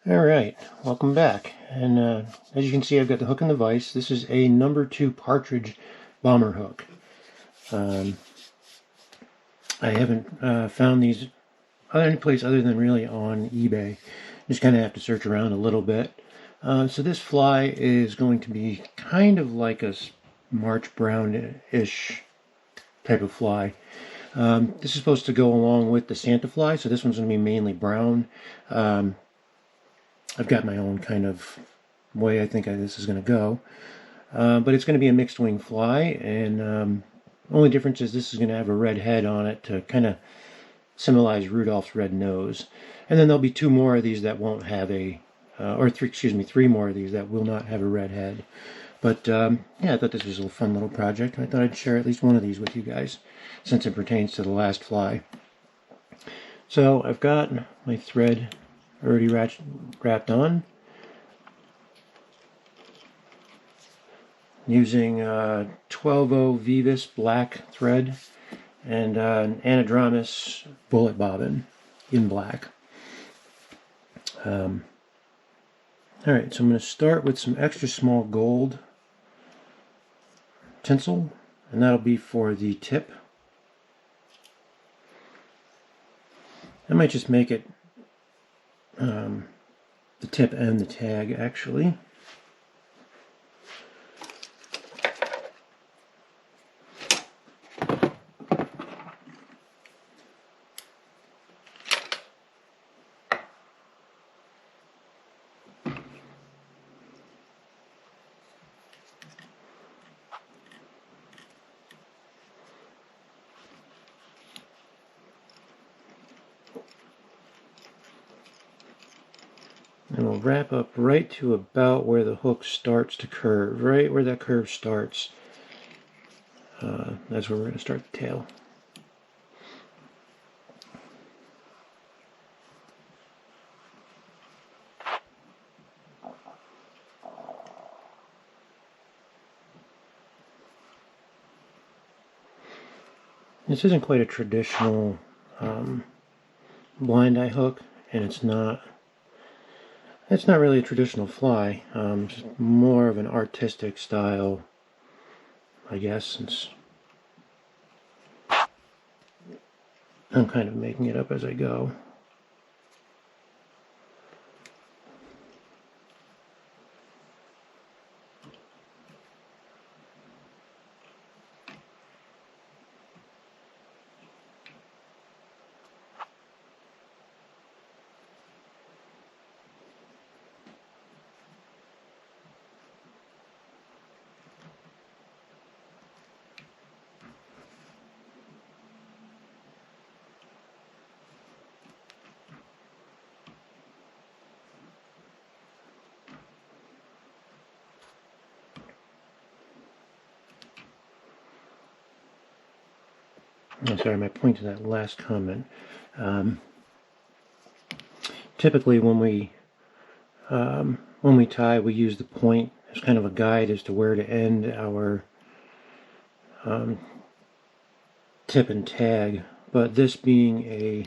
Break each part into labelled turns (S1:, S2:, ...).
S1: Alright, welcome back. And as you can see, I've got the hook and the vise. This is a number 2 partridge bomber hook. I haven't found these any place other than really on eBay. Just kind of have to search around a little bit. So this fly is going to be kind of like a March Brown-ish type of fly. This is supposed to go along with the Santa fly, so this one's going to be mainly brown. I've got my own kind of way I think this is going to go. But it's going to be a mixed wing fly, and the only difference is this is going to have a red head on it to kind of symbolize Rudolph's red nose. And then there'll be 2 more of these that won't have a, or 3 more of these that will not have a red head. But yeah, I thought this was a fun little project, and I thought I'd share at least one of these with you guys, since it pertains to the last fly. So I've got my thread already wrapped on, using 12-0 Vivis black thread and an Anadromous bullet bobbin in black. Alright, so I'm going to start with some extra small gold tinsel, and that'll be for the tip. I might just make it the tip and the tag, actually. And we'll wrap up right to about where the hook starts to curve, right where that curve starts. That's where we're going to start the tail. This isn't quite a traditional blind eye hook, and it's not really a traditional fly. Just more of an artistic style, I guess, since I'm kind of making it up as I go. Sorry, my point to that last comment. Typically, when we tie, we use the point as kind of a guide as to where to end our tip and tag. But this being a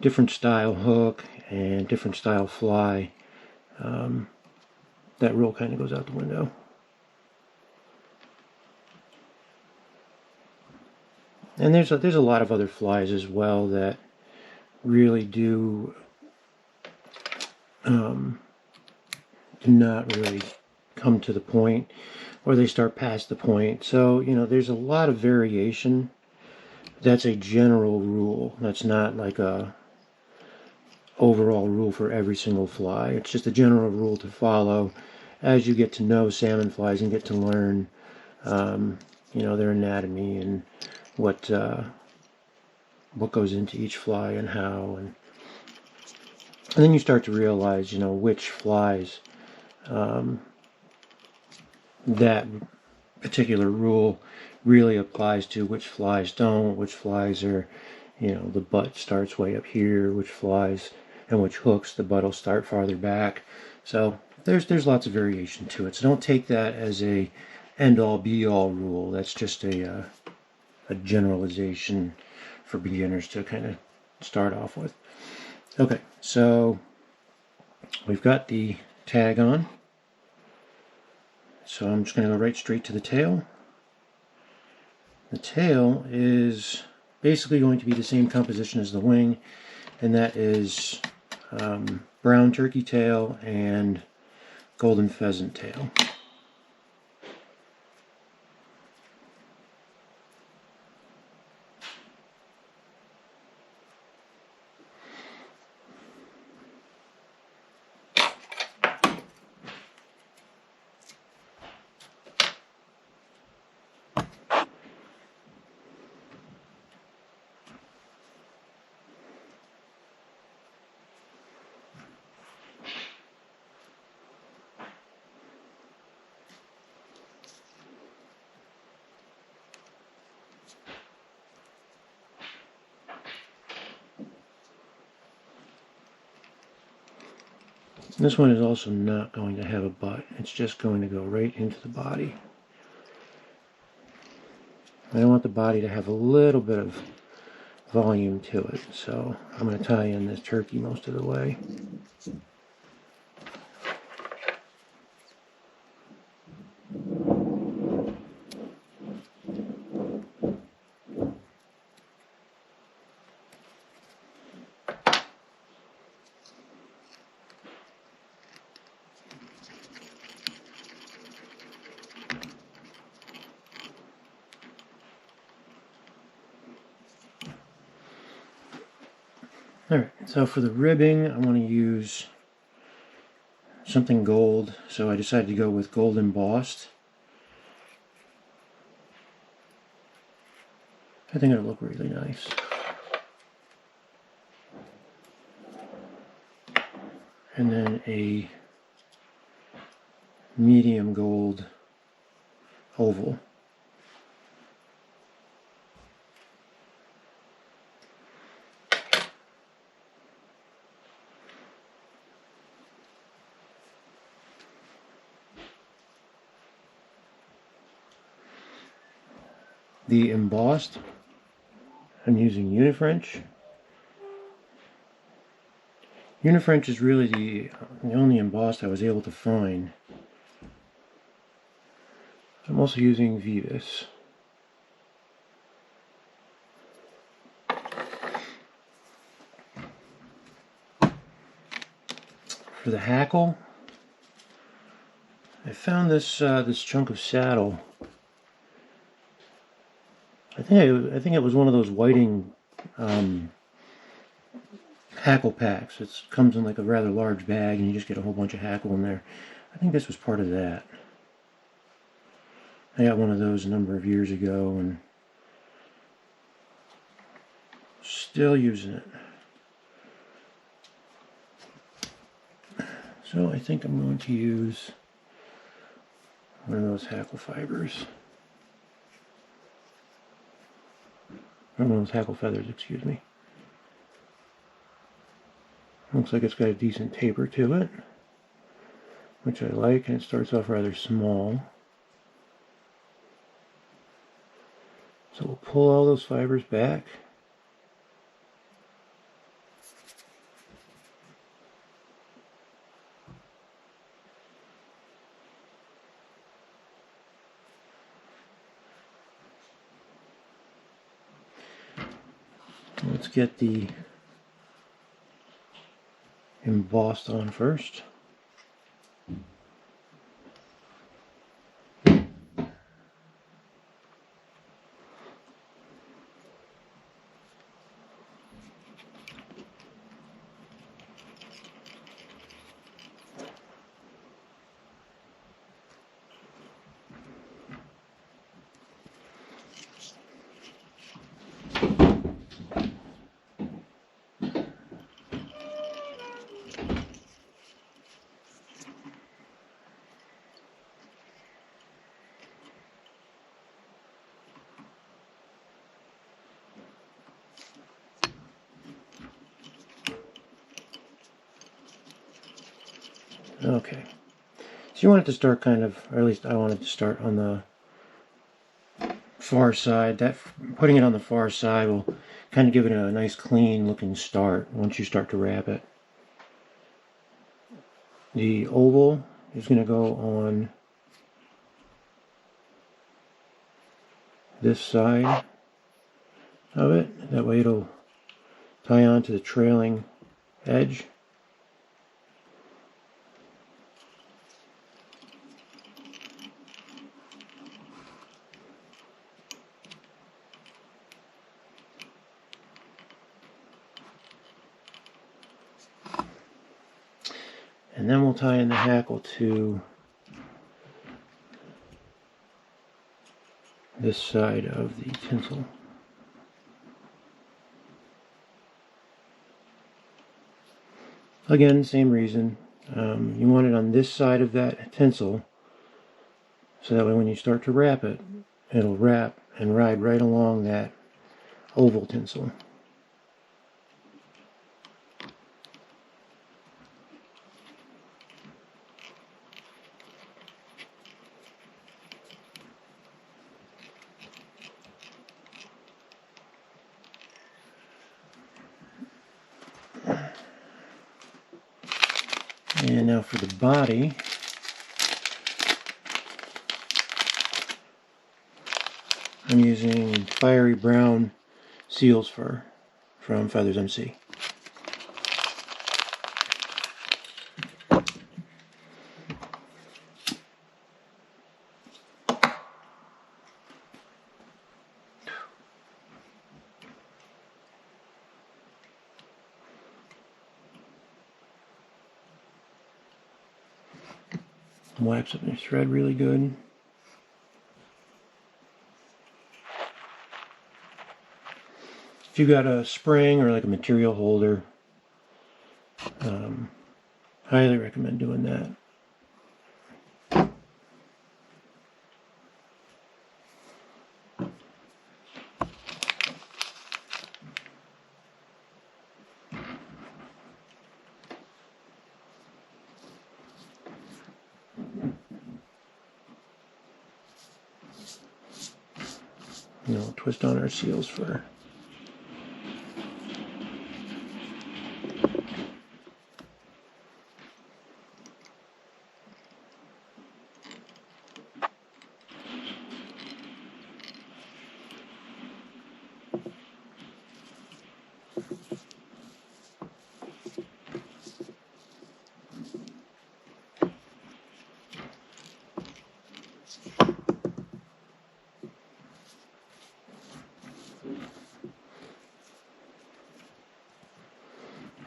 S1: different style hook and different style fly, that rule kind of goes out the window. And there's a lot of other flies as well that really do not really come to the point, or they start past the point. So, you know, there's a lot of variation. That's a general rule. That's not like a overall rule for every single fly. It's just a general rule to follow as you get to know salmon flies and get to learn, you know, their anatomy and what goes into each fly and how, and then you start to realize, you know, which flies that particular rule really applies to, which flies don't, which flies are, you know, the butt starts way up here, which flies and which hooks the butt will start farther back. So there's lots of variation to it. So don't take that as a end-all be-all rule. That's just a generalization for beginners to kind of start off with. Okay, so We've got the tag on, so I'm just going to go right straight to the tail. The tail is basically going to be the same composition as the wing, and that is brown turkey tail and golden pheasant tail. This one is also not going to have a butt. It's just going to go right into the body. I want the body to have a little bit of volume to it, so I'm going to tie in this turkey most of the way. Alright, so for the ribbing, I want to use something gold, so I decided to go with gold embossed. I think it'll look really nice. And then a medium gold oval. The embossed, I'm using Unifrench. Unifrench is really the only embossed I was able to find. I'm also using Vivus. For the Hackle, I found this this chunk of saddle. I think it was one of those whiting hackle packs. It comes in like a rather large bag, and you just get a whole bunch of hackle in there. I think this was part of that. I got one of those a number of years ago, and still using it. So I think I'm going to use one of those hackle fibers. One of those hackle feathers, excuse me. Looks like it's got a decent taper to it, which I like, and it starts off rather small. So we'll pull all those fibers back. Let's get the embossed on first. Okay, so you want it to start kind of, or at least I wanted to start on the far side. That putting it on the far side will kind of give it a nice clean looking start once you start to wrap it. The oval is going to go on this side of it. That way it'll tie on to the trailing edge. And then we'll tie in the hackle to this side of the tinsel. Again, same reason. You want it on this side of that tinsel, so that way when you start to wrap it, it'll wrap and ride right along that oval tinsel. And now for the body, I'm using fiery brown seal's fur from Feathers MC. Wax up your thread really good. If you got a spring or like a material holder, highly recommend doing that. And we'll twist on our seal's fur.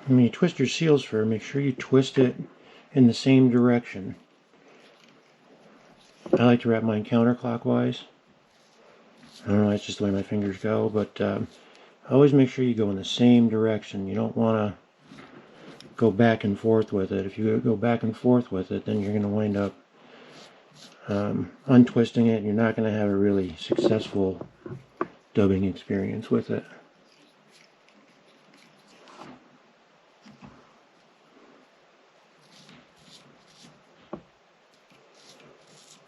S1: When you twist your seal's fur, make sure you twist it in the same direction. I like to wrap mine counterclockwise. I don't know, that's just the way my fingers go, but always make sure you go in the same direction. You don't want to go back and forth with it. If you go back and forth with it, then you're going to wind up untwisting it, and you're not going to have a really successful dubbing experience with it.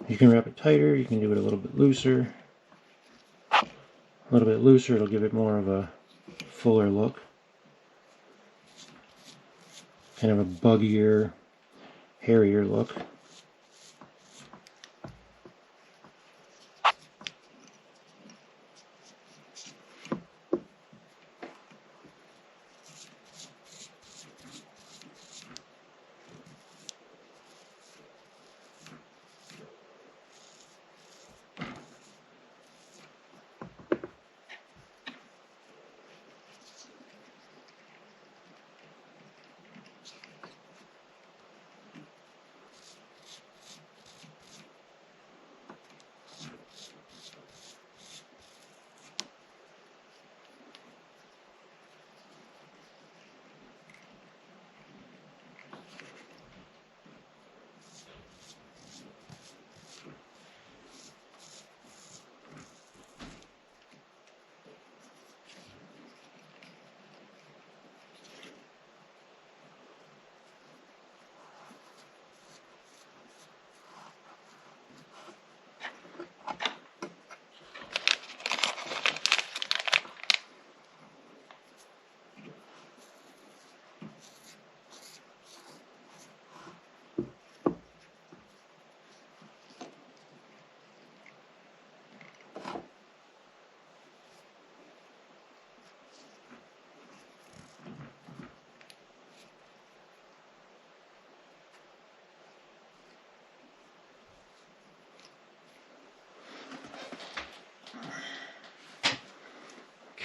S1: You can wrap it tighter, you can do it a little bit looser. A little bit looser, it'll give it more of a fuller look. Kind of a buggier, hairier look.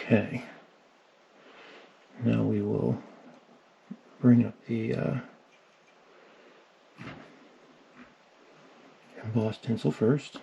S1: Okay. Now we will bring up the embossed tinsel first.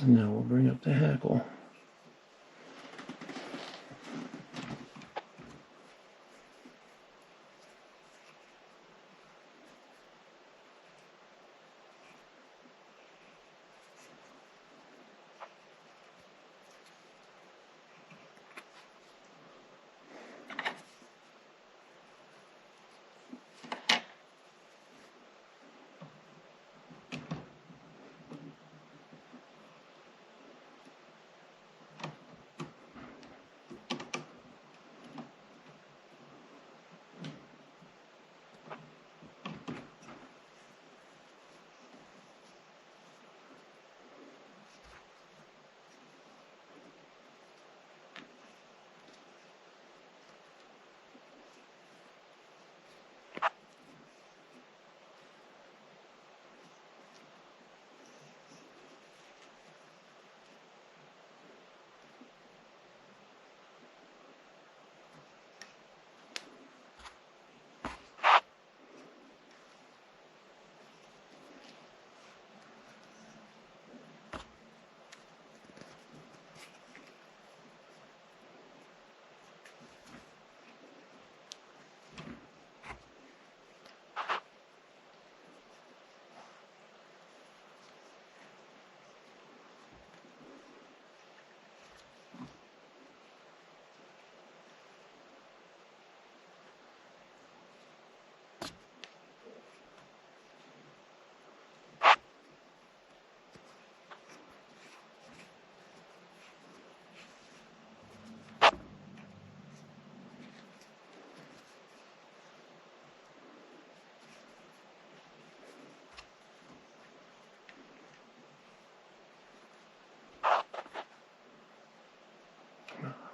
S1: And now we'll bring up the hackle.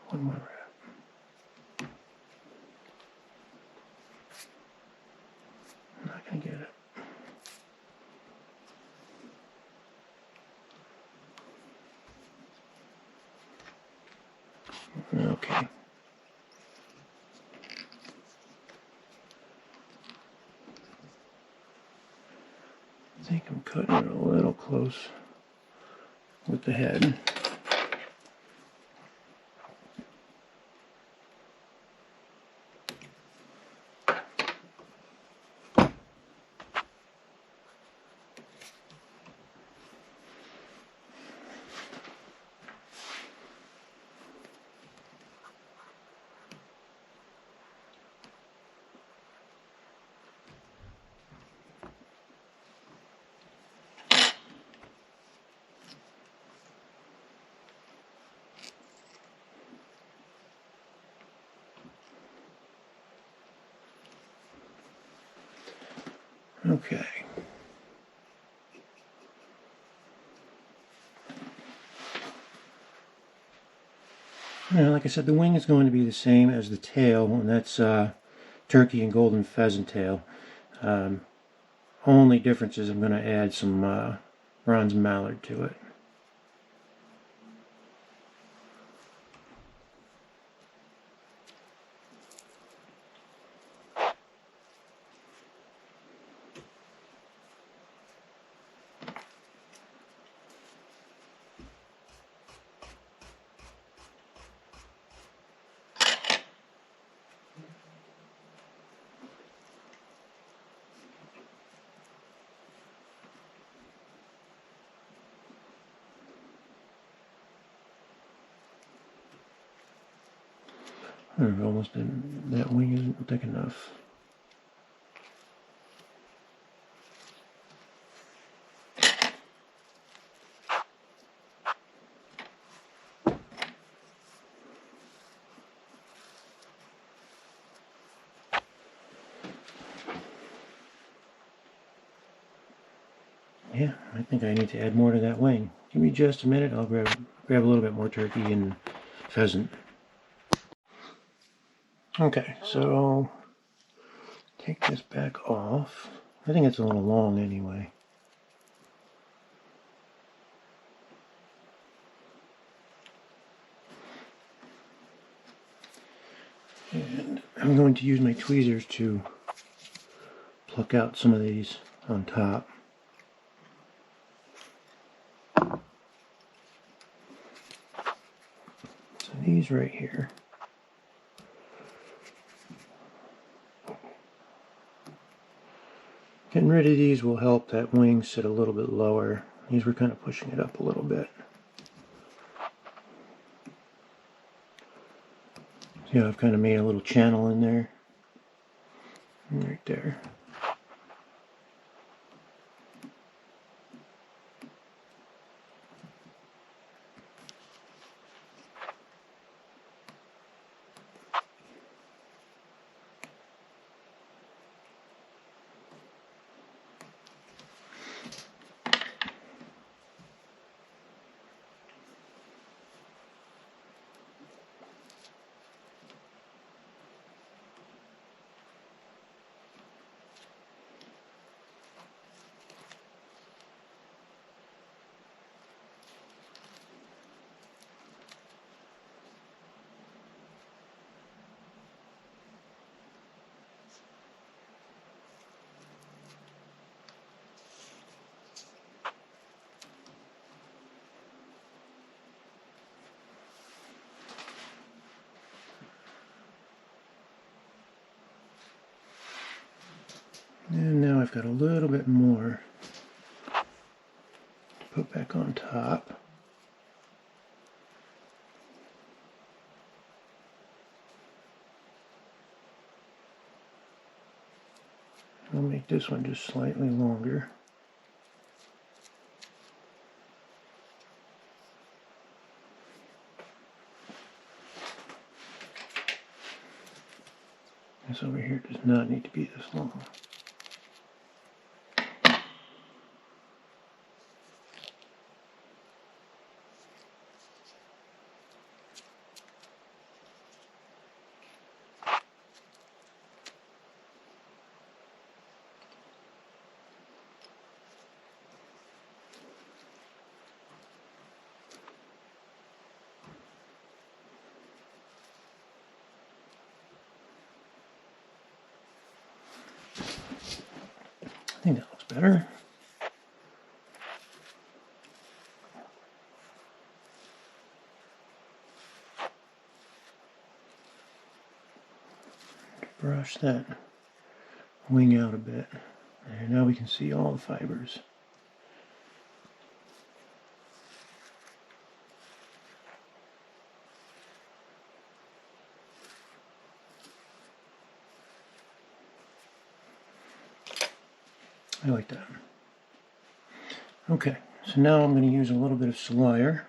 S1: One more wrap. I'm not going to get it. Okay. I think I'm cutting it a little close with the head. Okay. Now, like I said, the wing is going to be the same as the tail, and that's turkey and golden pheasant tail. Only difference is I'm going to add some bronze mallard to it. Almost didn't, that wing isn't thick enough. Yeah, I think I need to add more to that wing. Give me just a minute, I'll grab a little bit more turkey and pheasant. Okay, so take this back off. I think it's a little long anyway. And I'm going to use my tweezers to pluck out some of these on top. So these right here. Getting rid of these will help that wing sit a little bit lower. These were kind of pushing it up a little bit. See how I've kind of made a little channel in there? Right there. And now I've got a little bit more to put back on top. I'll make this one just slightly longer. This over here does not need to be this long. I think that looks better. Brush that wing out a bit. And now we can see all the fibers. I like that. Okay, so now I'm going to use a little bit of Soleil.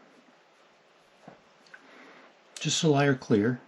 S1: Just Soleil clear.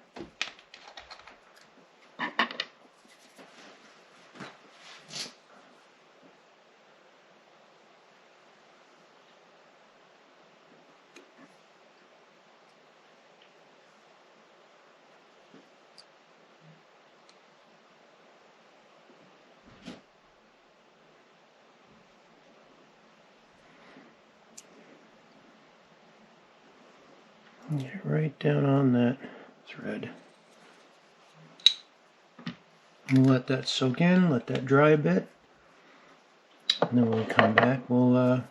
S1: Get it right down on that thread. We'll let that soak in, let that dry a bit, and then when we come back, we'll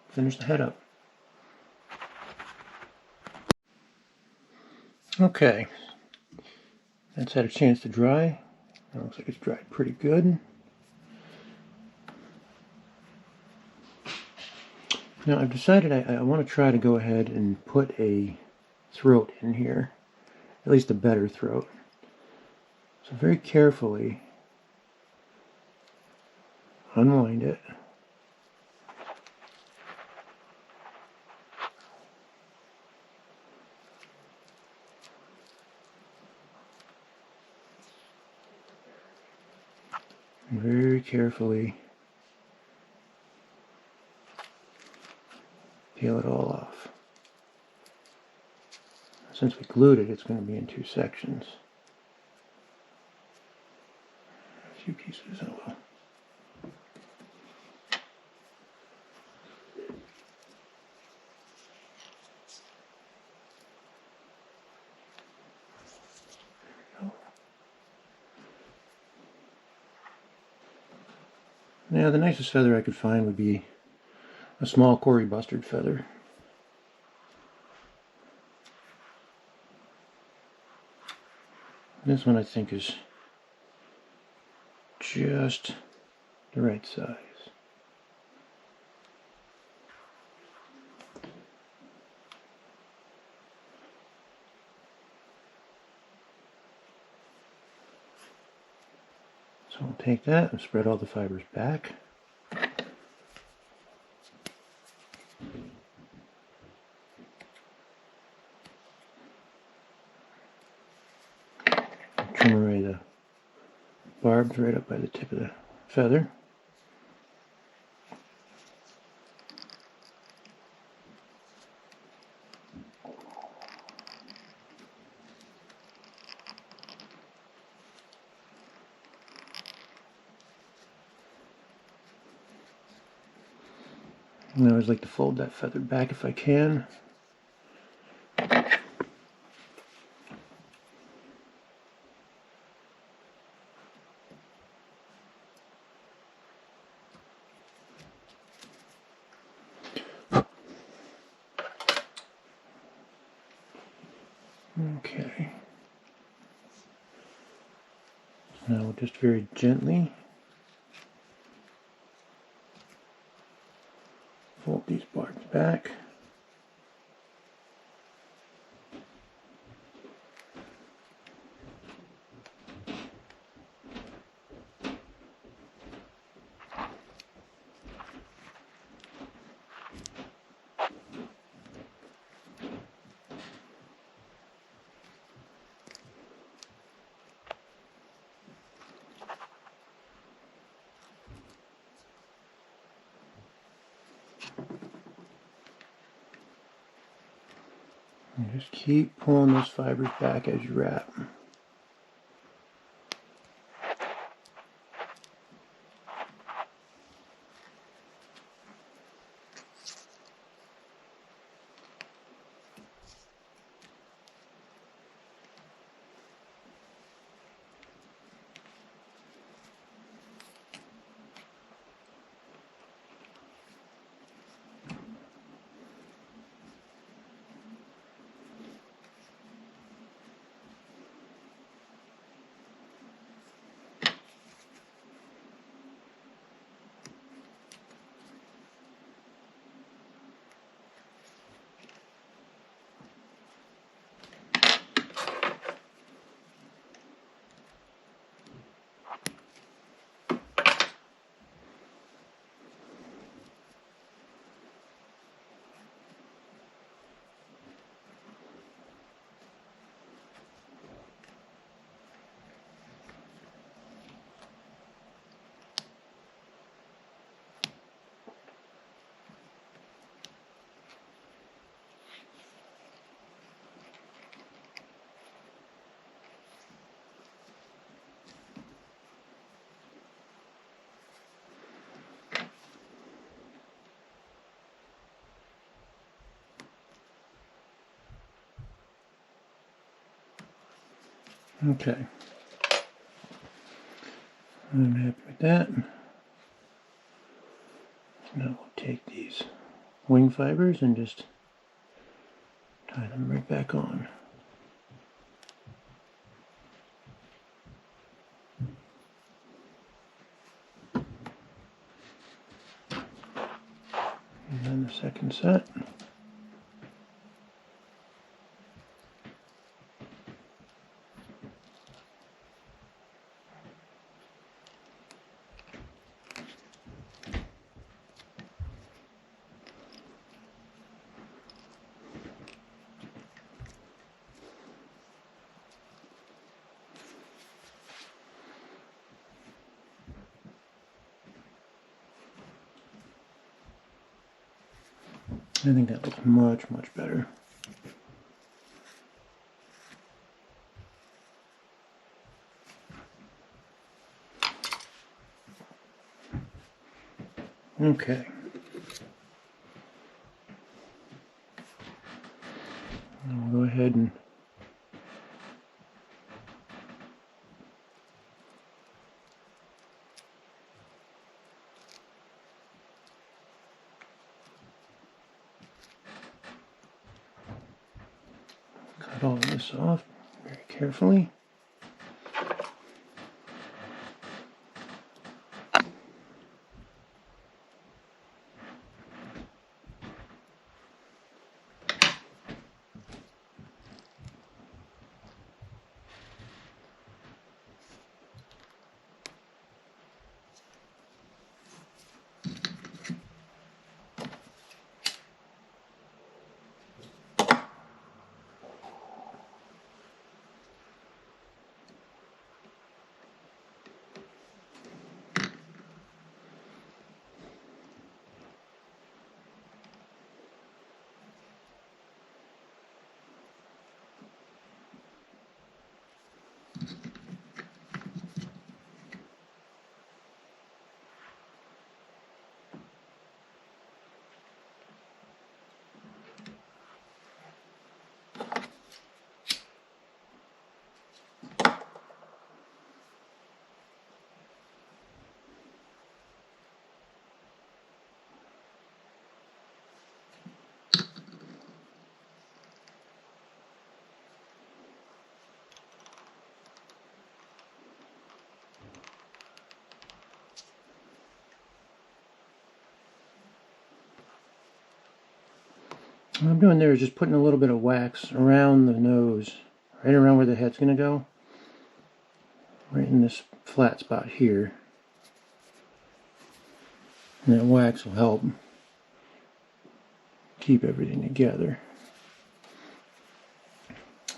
S1: finish the head up. Okay, that's had a chance to dry. It looks like it's dried pretty good. Now I've decided I want to try to go ahead and put a throat in here, at least a better throat. So very carefully unwind it. Very carefully peel it all off. Since we glued it, it's going to be in 2 sections. A few pieces, oh well. Now the nicest feather I could find would be a small Cory Bustard feather. This one I think is just the right size. So we'll take that and spread all the fibers back. Trim away the barbs right up by the tip of the feather. And I always like to fold that feather back if I can. Okay. Now just very gently fold these barbs back. And just keep pulling those fibers back as you wrap. Okay. I'm happy with that. Now we'll take these wing fibers and just tie them right back on. And then the second set. I think that looks much, much better. Okay. And we'll go ahead and cut all this off very carefully. What I'm doing there is just putting a little bit of wax around the nose, right around where the head's going to go, right in this flat spot here. And that wax will help keep everything together.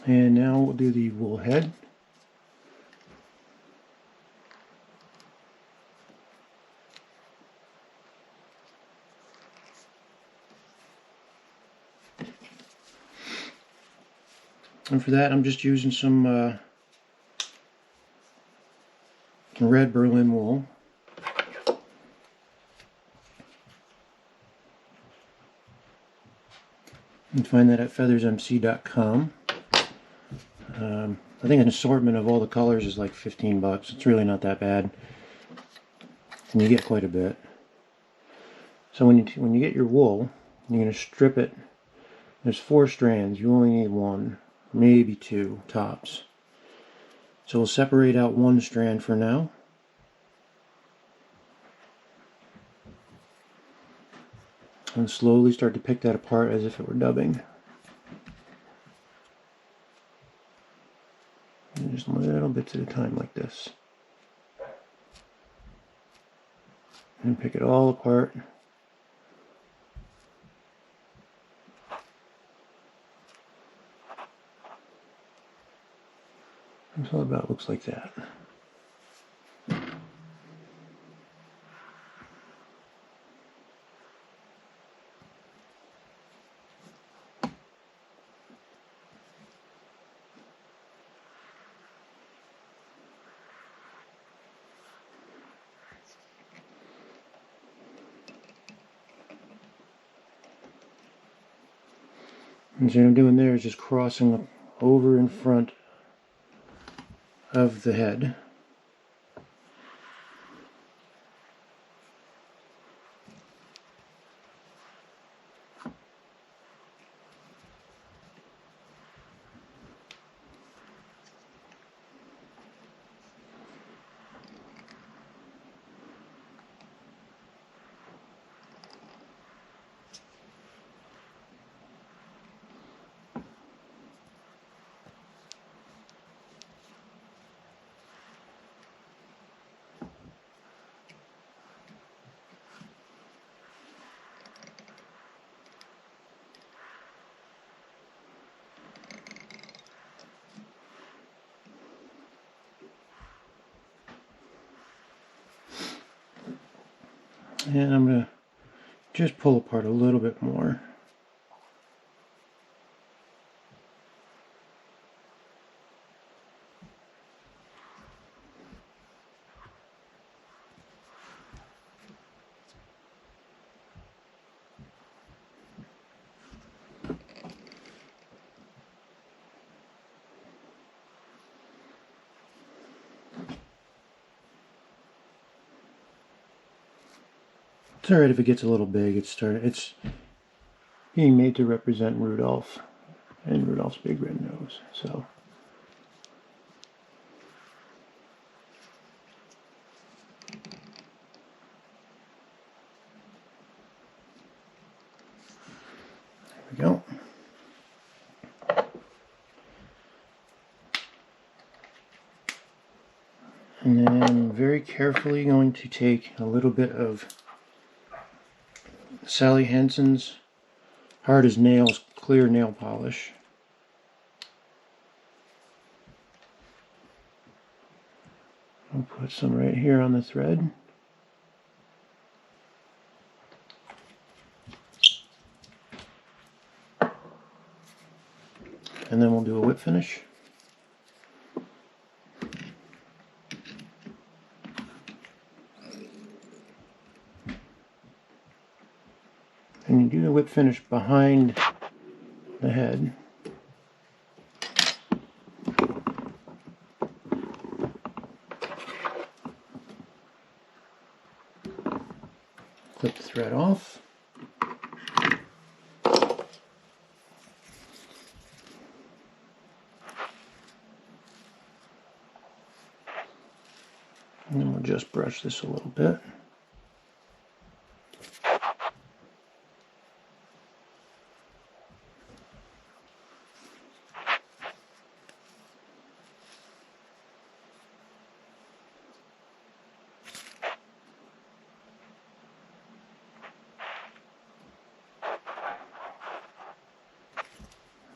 S1: And now we'll do the wool head. And for that, I'm just using some red Berlin wool. You can find that at feathersmc.com. I think an assortment of all the colors is like 15 bucks. It's really not that bad. And you get quite a bit. So when you get your wool, you're going to strip it. There's 4 strands. You only need 1. Maybe 2 tops. So we'll separate out 1 strand for now. And slowly start to pick that apart as if it were dubbing. And just little bits at a time like this. And pick it all apart. So about looks like that. And so what I'm doing there is just crossing over in front of the head. And I'm going to just pull apart a little bit more. It's alright if it gets a little big. It's being made to represent Rudolph and Rudolph's big red nose. So there we go. And then I'm very carefully going to take a little bit of Sally Hansen's Hard as Nails clear nail polish. I'll put some right here on the thread. And then we'll do a whip finish. And you do the whip finish behind the head. Clip the thread off. And then we'll just brush this a little bit.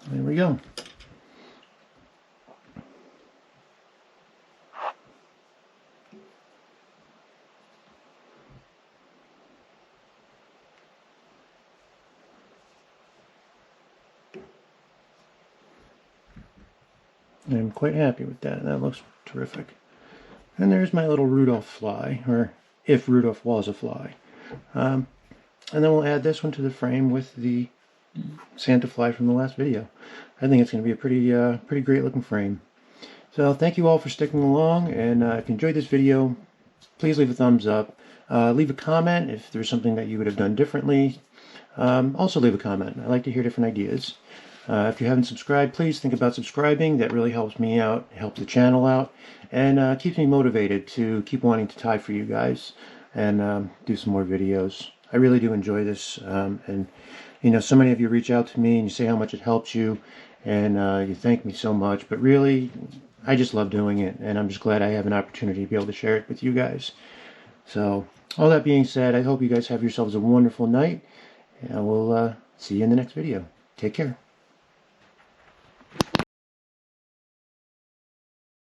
S1: There we go. I'm quite happy with that. That looks terrific. And there's my little Rudolph fly, or if Rudolph was a fly. And then we'll add this one to the frame with the Santa fly from the last video. I think it's going to be a pretty great looking frame. So thank you all for sticking along, and if you enjoyed this video, please leave a thumbs up. Leave a comment if there's something that you would have done differently. Also leave a comment. I like to hear different ideas. If you haven't subscribed, please think about subscribing. That really helps me out, helps the channel out, and keeps me motivated to keep wanting to tie for you guys and do some more videos. I really do enjoy this, and you know, so many of you reach out to me and you say how much it helps you, and you thank me so much, but really, I just love doing it, and I'm just glad I have an opportunity to be able to share it with you guys. So, all that being said, I hope you guys have yourselves a wonderful night, and we'll see you in the next video. Take care.